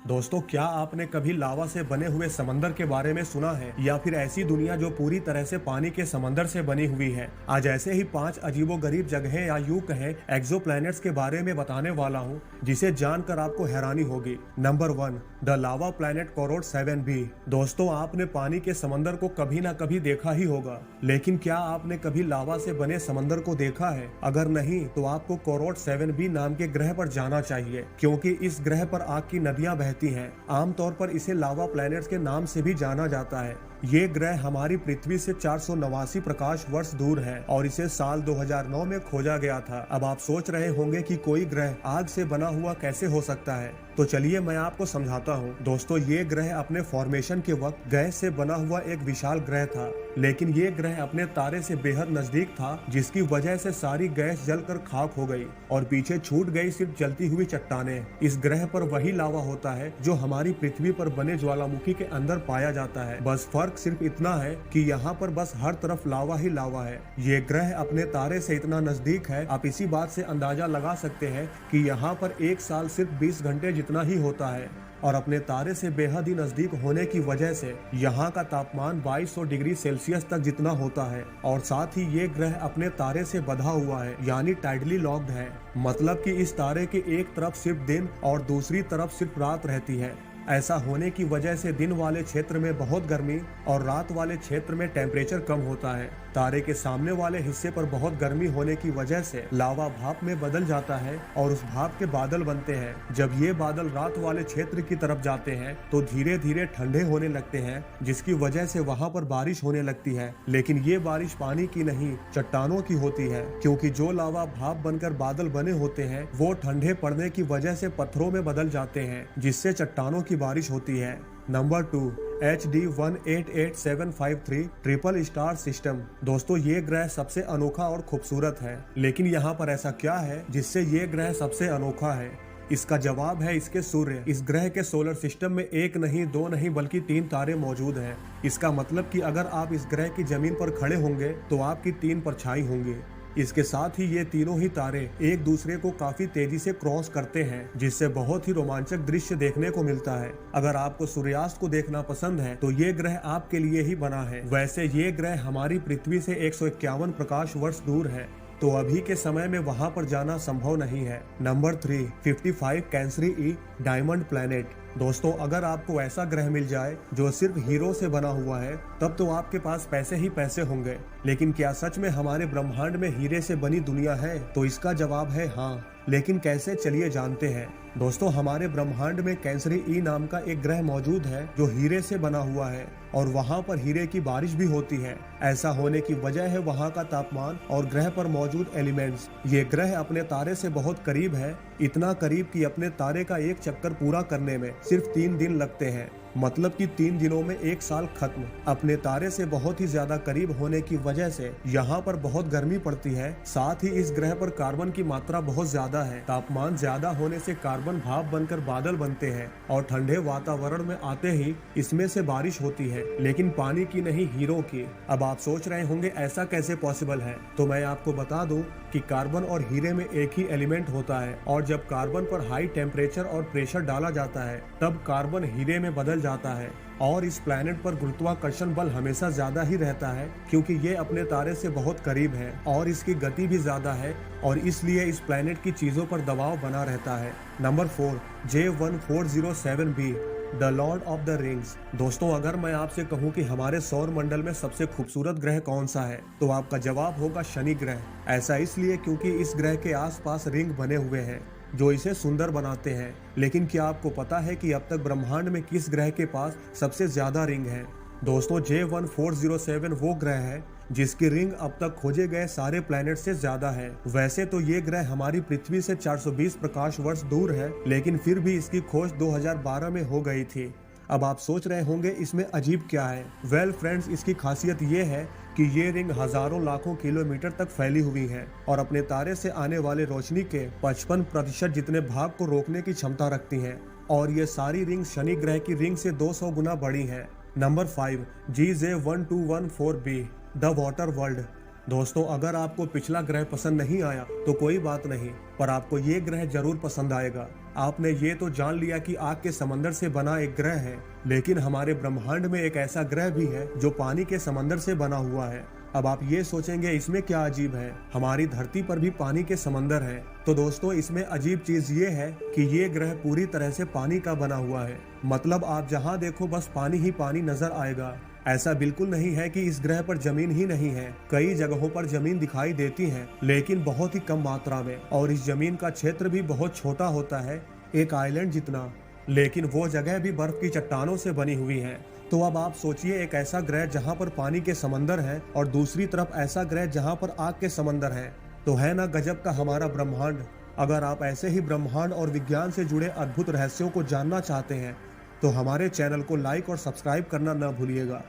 दोस्तों, क्या आपने कभी लावा से बने हुए समंदर के बारे में सुना है, या फिर ऐसी दुनिया जो पूरी तरह से पानी के समंदर से बनी हुई है? आज ऐसे ही 5 अजीबोगरीब जगहें या यूं कहें एक्सोप्लैनेट्स के बारे में बताने वाला हूं, जिसे जानकर आपको हैरानी होगी। Number 1, the lava planet corrode 7b। दोस्तों, आपने पानी के समंदर को कभी ना कभी देखा ही होगा, लेकिन क्या आपने कभी लावा से बने समंदर को देखा है? अगर नहीं तो आपको कोरोड 7b नाम के ग्रह पर जाना चाहिए, क्योंकि इस ग्रह पर आग की नदियां बहती हैं। आमतौर पर इसे लावा प्लैनेट्स के नाम से भी जाना जाता है। ये ग्रह हमारी पृथ्वी से 489 प्रकाश वर्ष दूर है और इसे साल 2009 में खोजा गया था। अब आप सोच रहे होंगे कि कोई ग्रह आग से बना हुआ कैसे हो सकता है, तो चलिए मैं आपको समझाता हूँ। दोस्तों, ये ग्रह अपने फॉर्मेशन के वक्त गैस से बना हुआ एक विशाल ग्रह था, लेकिन ये ग्रह अपने तारे से बेहद नजदीक था, जिसकी वजह से सारी गैस जलकर खाक हो गई और पीछे छूट गई सिर्फ जलती हुई चट्टानें। इस ग्रह पर वही लावा होता है जो हमारी पृथ्वी पर बने ज्वालामुखी के अंदर पाया जाता है। बस फर्क सिर्फ इतना है कि यहाँ पर बस हर तरफ लावा ही लावा है। ये ग्रह अपने तारे से इतना नजदीक है, आप इसी बात से अंदाजा लगा सकते हैं कि यहाँ पर एक साल सिर्फ 20 घंटे जितना ही होता है, और अपने तारे से बेहद ही नजदीक होने की वजह से यहाँ का तापमान 2200 डिग्री सेल्सियस तक जितना होता है। और साथ ही ये ग्रह अपने तारे से बंधा हुआ है, यानी टाइडली लॉक्ड है। मतलब कि इस तारे के एक तरफ सिर्फ दिन और दूसरी तरफ सिर्फ रात रहती है। ऐसा होने की वजह से दिन वाले क्षेत्र में बहुत गर्मी और रात वाले क्षेत्र में टेम्परेचर कम होता है। तारे के सामने वाले हिस्से पर बहुत गर्मी होने की वजह से लावा भाप में बदल जाता है और उस भाप के बादल बनते हैं। जब ये बादल रात वाले क्षेत्र की तरफ जाते हैं तो धीरे धीरे ठंडे होने लगते हैं, जिसकी वजह से वहाँ पर बारिश होने लगती है। लेकिन ये बारिश पानी की नहीं, चट्टानों की होती है, क्योंकि जो लावा भाप बनकर बादल बने होते हैं वो ठंडे पड़ने की वजह से पत्थरों में बदल जाते हैं, जिससे चट्टानों की बारिश होती है। Number 2, HD 188753 triple star system. दोस्तों, ये ग्रह सबसे अनोखा और खूबसूरत है, लेकिन यहाँ पर ऐसा क्या है जिससे ये ग्रह सबसे अनोखा है? इसका जवाब है इसके सूर्य। इस ग्रह के सोलर सिस्टम में एक नहीं, दो नहीं, बल्कि 3 तारे मौजूद हैं। इसका मतलब कि अगर आप इस ग्रह की जमीन पर खड़े होंगे तो आपकी 3 परछाई होंगी। इसके साथ ही ये तीनों ही तारे एक दूसरे को काफी तेजी से क्रॉस करते हैं, जिससे बहुत ही रोमांचक दृश्य देखने को मिलता है। अगर आपको सूर्यास्त को देखना पसंद है तो ये ग्रह आपके लिए ही बना है। वैसे ये ग्रह हमारी पृथ्वी से 151 प्रकाश वर्ष दूर है, तो अभी के समय में वहां पर जाना संभव नहीं है। नंबर 3, 55 कैंसरी ई डायमंड प्लैनेट। दोस्तों, अगर आपको ऐसा ग्रह मिल जाए जो सिर्फ हीरो से बना हुआ है, तब तो आपके पास पैसे ही पैसे होंगे। लेकिन क्या सच में हमारे ब्रह्मांड में हीरे से बनी दुनिया है? तो इसका जवाब है हाँ। लेकिन कैसे, चलिए जानते हैं। दोस्तों, हमारे ब्रह्मांड में कैंसरी ई नाम का एक ग्रह मौजूद है जो हीरे से बना हुआ है, और वहाँ पर हीरे की बारिश भी होती है। ऐसा होने की वजह है वहाँ का तापमान और ग्रह पर मौजूद एलिमेंट्स। ये ग्रह अपने तारे से बहुत करीब है, इतना करीब कि अपने तारे का एक चक्कर पूरा करने में सिर्फ 3 दिन लगते हैं। मतलब कि 3 दिनों में 1 साल खत्म। अपने तारे से बहुत ही ज्यादा करीब होने की वजह से यहाँ पर बहुत गर्मी पड़ती है। साथ ही इस ग्रह पर कार्बन की मात्रा बहुत ज्यादा है। तापमान ज्यादा होने से कार्बन भाप बनकर बादल बनते हैं और ठंडे वातावरण में आते ही इसमें से बारिश होती है, लेकिन पानी की नहीं, हीरो की। अब आप सोच रहे होंगे ऐसा कैसे पॉसिबल है? तो मैं आपको बता दूं कि कार्बन और हीरे में एक ही एलिमेंट होता है, और जब कार्बन पर हाई टेम्परेचर और प्रेशर डाला जाता है तब कार्बन हीरे में बदल जाता है। और इस प्लैनेट पर गुरुत्वाकर्षण बल हमेशा ज्यादा ही रहता है, क्योंकि ये अपने तारे से बहुत करीब है और इसकी गति भी ज्यादा है, और इसलिए इस प्लैनेट की चीजों पर दबाव बना रहता है। Number 4, J1407b the Lord of the rings. दोस्तों, अगर मैं आपसे कहूं कि हमारे सौर मंडल में सबसे खूबसूरत ग्रह कौन सा है, तो आपका जवाब होगा शनि ग्रह। ऐसा इसलिए क्योंकि इस ग्रह के आसपास रिंग बने हुए हैं जो इसे सुंदर बनाते हैं। लेकिन क्या आपको पता है कि अब तक ब्रह्मांड में किस ग्रह के पास सबसे ज्यादा रिंग है? दोस्तों, J1407 वो ग्रह है जिसकी रिंग अब तक खोजे गए सारे प्लैनेट से ज्यादा है। वैसे तो ये ग्रह हमारी पृथ्वी से 420 प्रकाश वर्ष दूर है, लेकिन फिर भी इसकी खोज 2012 में हो गई थी। अब आप सोच रहे होंगे इसमें अजीब क्या है? वेल फ्रेंड्स, इसकी खासियत ये है कि ये रिंग हजारों लाखों किलोमीटर तक फैली हुई है और अपने तारे से आने वाले रोशनी के 55% जितने भाग को रोकने की क्षमता रखती हैं, और ये सारी रिंग शनि ग्रह की रिंग से 200 गुना बड़ी है। Number 5, GJ1214b the water world. दोस्तों, अगर आपको पिछला ग्रह पसंद नहीं आया तो कोई बात नहीं, पर आपको ये ग्रह जरूर पसंद आएगा। आपने ये तो जान लिया कि आग के समंदर से बना एक ग्रह है, लेकिन हमारे ब्रह्मांड में एक ऐसा ग्रह भी है जो पानी के समंदर से बना हुआ है। अब आप ये सोचेंगे इसमें क्या अजीब है, हमारी धरती पर भी पानी के समंदर है। तो दोस्तों, इसमें अजीब चीज ये है कि ये ग्रह पूरी तरह से पानी का बना हुआ है। मतलब आप जहाँ देखो बस पानी ही पानी नजर आएगा। ऐसा बिल्कुल नहीं है कि इस ग्रह पर जमीन ही नहीं है। कई जगहों पर जमीन दिखाई देती है, लेकिन बहुत ही कम मात्रा में, और इस जमीन का क्षेत्र भी बहुत छोटा होता है, एक आइलैंड जितना। लेकिन वो जगह भी बर्फ की चट्टानों से बनी हुई है। तो अब आप सोचिए, एक ऐसा ग्रह जहाँ पर पानी के समंदर है और दूसरी तरफ ऐसा ग्रह जहाँ पर आग के समंदर है। तो है ना गजब का हमारा ब्रह्मांड। अगर आप ऐसे ही ब्रह्मांड और विज्ञान से जुड़े अद्भुत रहस्यों को जानना चाहते हैं तो हमारे चैनल को लाइक और सब्सक्राइब करना न भूलिएगा।